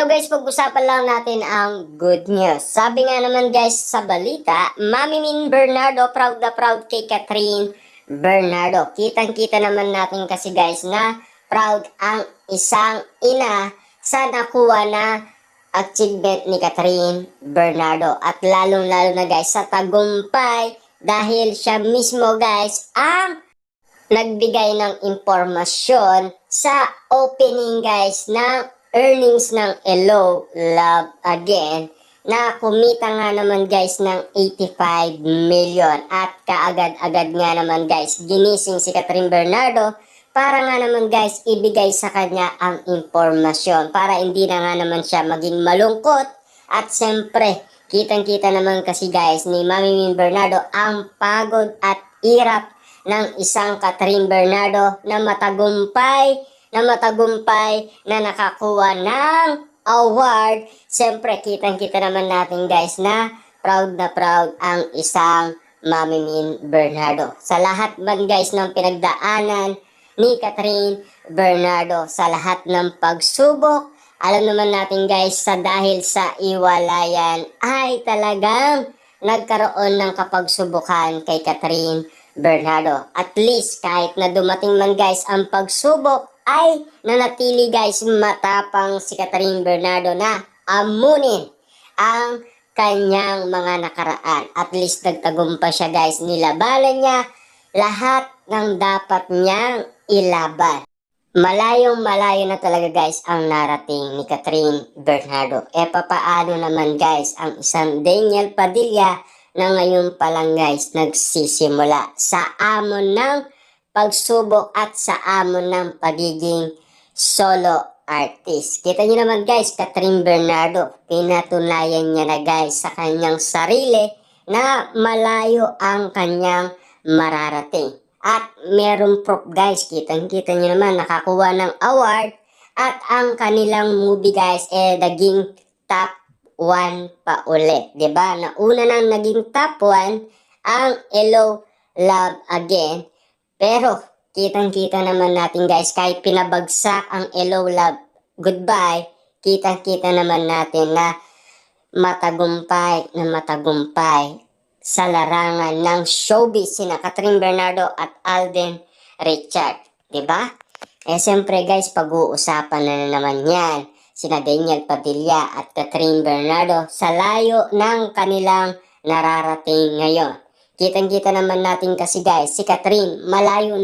Hello guys, pag-usapan lang natin ang good news. Sabi nga naman guys sa balita, Mami Min Bernardo proud na proud kay Catherine Bernardo. Kitang-kita naman natin kasi guys na proud ang isang ina sa nakuha na achievement ni Catherine Bernardo. At lalong-lalo na guys sa tagumpay dahil siya mismo guys ang nagbigay ng impormasyon sa opening guys ng earnings ng Hello Love Again na kumita nga naman guys ng 85 million at kaagad-agad nga naman guys ginising si Catherine Bernardo para nga naman guys ibigay sa kanya ang impormasyon para hindi na nga naman siya maging malungkot. At siyempre kitang-kita naman kasi guys ni Mami Min Bernardo ang pagod at hirap ng isang Catherine Bernardo na matagumpay na nakakuha ng award. Siyempre, kitang-kita naman natin guys na proud ang isang Mami Min Bernardo. Sa lahat man guys ng pinagdaanan ni Catherine Bernardo, sa lahat ng pagsubok, alam naman natin guys sa dahil sa iwalayan ay talagang nagkaroon ng kapagsubukan kay Catherine Bernardo. At least kahit na dumating man guys ang pagsubok ay nanatili guys matapang si Catherine Bernardo na amunin ang kanyang mga nakaraan. At least nagtagumpay siya guys, nilabanan niya lahat ng dapat niyang ilaban. Malayong malayo na talaga guys ang narating ni Catherine Bernardo. E papaano naman guys ang isang Daniel Padilla na ngayon pa lang guys nagsisimula sa amon ng pagsubok at sa amon ng pagiging solo artist. Kita nyo naman guys, Catherine Bernardo, pinatunayan niya na guys sa kanyang sarili na malayo ang kanyang mararating. At merong proof guys, kitang-kita nyo naman nakakuha ng award at ang kanilang movie guys naging top 1 pa ulit. Diba? Nauna nang naging top 1 ang Hello Love Again. Pero, kitang-kita naman natin guys, kahit pinabagsak ang Hello Love Goodbye, kitang-kita naman natin na matagumpay sa larangan ng showbiz sina Catherine Bernardo at Alden Richard. Diba? Siyempre guys, pag-uusapan na naman yan sina Daniel Padilla at Catherine Bernardo sa layo ng kanilang nararating ngayon. Kitang-kita naman natin kasi guys, si Catherine malayo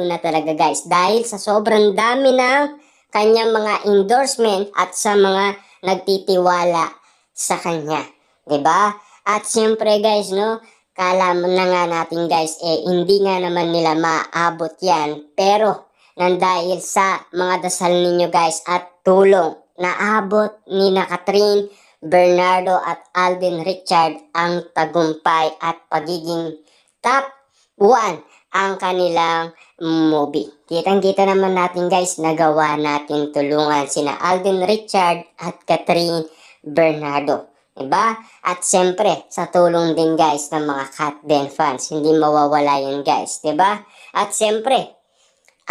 na talaga guys dahil sa sobrang dami ng kanyang mga endorsement at sa mga nagtitiwala sa kanya. Diba? At siyempre guys, no, kala na nga natin guys, hindi nga naman nila maabot yan. Pero, nang dahil sa mga dasal ninyo guys at tulong, naabot ni na Catherine Bernardo at Alden Richard ang tagumpay at pagiging top 1 ang kanilang movie. Kitang-kita naman natin guys, nagawa natin tulungan sina Alden Richard at Catherine Bernardo. Diba? At siyempre, sa tulong din guys ng mga Cat Den fans, hindi mawawala yun guys. Diba? At siyempre,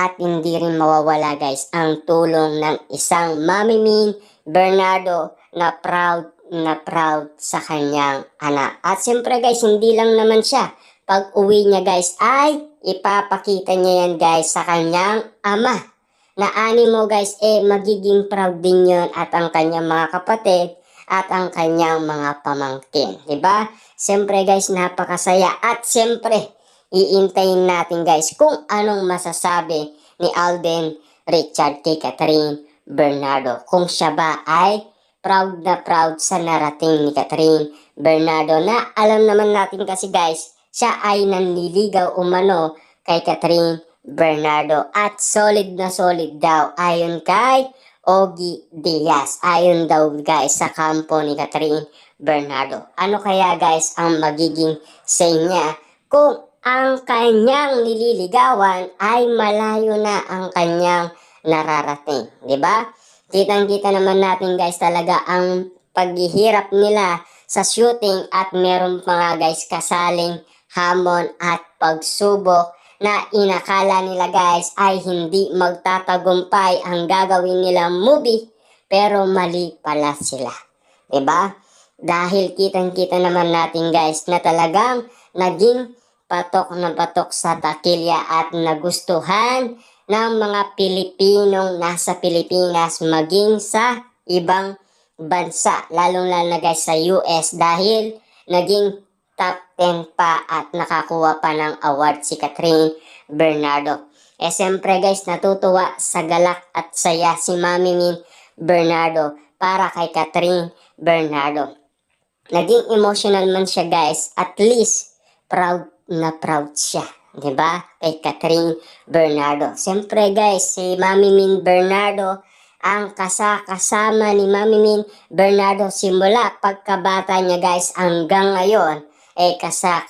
at hindi rin mawawala guys ang tulong ng isang Mami Min Bernardo na proud sa kanyang anak. At siyempre guys, hindi lang naman siya. Pag uwi niya guys ay ipapakita niya yan guys sa kanyang ama. Na animo guys magiging proud din yun at ang kanyang mga kapatid at ang kanyang mga pamangkin. Diba? Siyempre guys, napakasaya. At siyempre, iintayin natin guys kung anong masasabi ni Alden Richard kay Catherine Bernardo. Kung siya ba ay proud na proud sa narating ni Catherine Bernardo na alam naman natin kasi guys, siya ay nanliligaw umano kay Catherine Bernardo at solid na solid daw ayon kay Ogie Diaz. Ayon daw guys sa kampo ni Catherine Bernardo. Ano kaya guys ang magiging say niya kung ang kanyang nililigawan ay malayo na ang kanyang nararating. Diba? Kitang-kita naman natin guys talaga ang paghihirap nila sa shooting at meron pa nga guys kasaling hamon at pagsubok na inakala nila guys ay hindi magtatagumpay ang gagawin nilang movie. pero mali pala sila. 'Di ba? Dahil kitang-kita naman natin guys na talagang naging patok na patok sa takilya at nagustuhan ng mga Pilipinong nasa Pilipinas maging sa ibang bansa, lalong-lalo na guys sa US dahil naging top 10 pa at nakakuha pa ng award si Catherine Bernardo. Siyempre guys, natutuwa sa galak at saya si Mami Min Bernardo para kay Catherine Bernardo. Naging emotional man siya guys, at least proud na proud siya, 'di ba? Kay Catherine Bernardo. Siyempre guys, si Mami Min Bernardo ang kasama ni Mami Min Bernardo simula pagkabata niya guys hanggang ngayon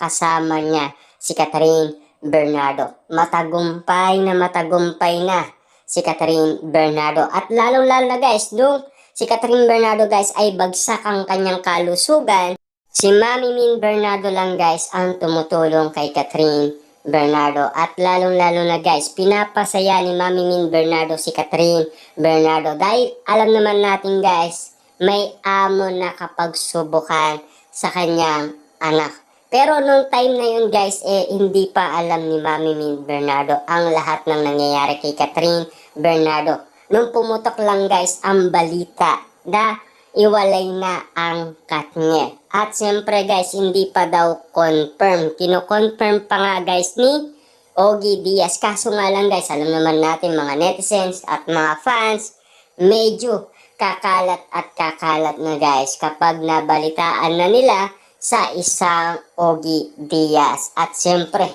kasama niya si Catherine Bernardo. Matagumpay na si Catherine Bernardo. At lalong-lalo na guys, nung si Catherine Bernardo guys ay bagsak ang kanyang kalusugan, si Mami Min Bernardo lang guys ang tumutulong kay Catherine Bernardo. At lalong-lalo na guys, pinapasaya ni Mami Min Bernardo si Catherine Bernardo. Dahil alam naman natin guys, may amo na kapag subukan sa kanyang anak. Pero nung time na yun guys, hindi pa alam ni Mami Min Bernardo ang lahat ng nangyayari kay Catherine Bernardo. Nung pumutok lang guys ang balita na iwalay na ang Katniel. At siyempre guys, hindi pa daw confirm. Kino-confirm pa nga guys ni Ogie Diaz. Kaso nga lang guys, alam naman natin mga netizens at mga fans, medyo kakalat na guys kapag nabalitaan na nila sa isang Ogie Diaz. At siyempre,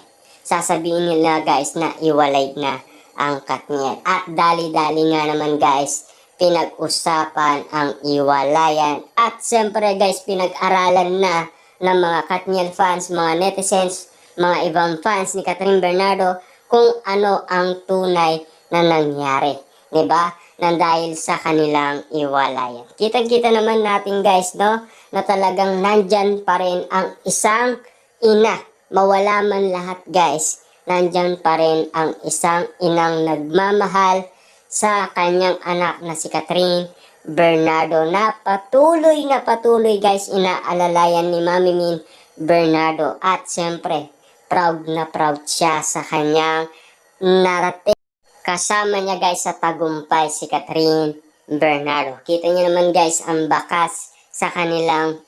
sasabihin nila guys na iwalay na ang Katniel. At dali-dali nga naman guys, pinag-usapan ang iwalayan. At siyempre guys, pinag-aralan na ng mga Katniel fans, mga netizens, mga ibang fans ni Catherine Bernardo kung ano ang tunay na nangyari. 'Di ba? Nang dahil sa kanilang iwalayan. Kitang-kita naman natin guys, no, na talagang nandyan pa rin ang isang ina. Mawala man lahat guys, nandyan pa rin ang isang inang nagmamahal sa kanyang anak na si Catherine Bernardo na patuloy guys inaalalayan ni Mami Min Bernardo. At siyempre, proud na proud siya sa kanyang narating. Kasama niya guys sa tagumpay si Catherine Bernardo. Kita niyo naman guys ang bakas sa kanilang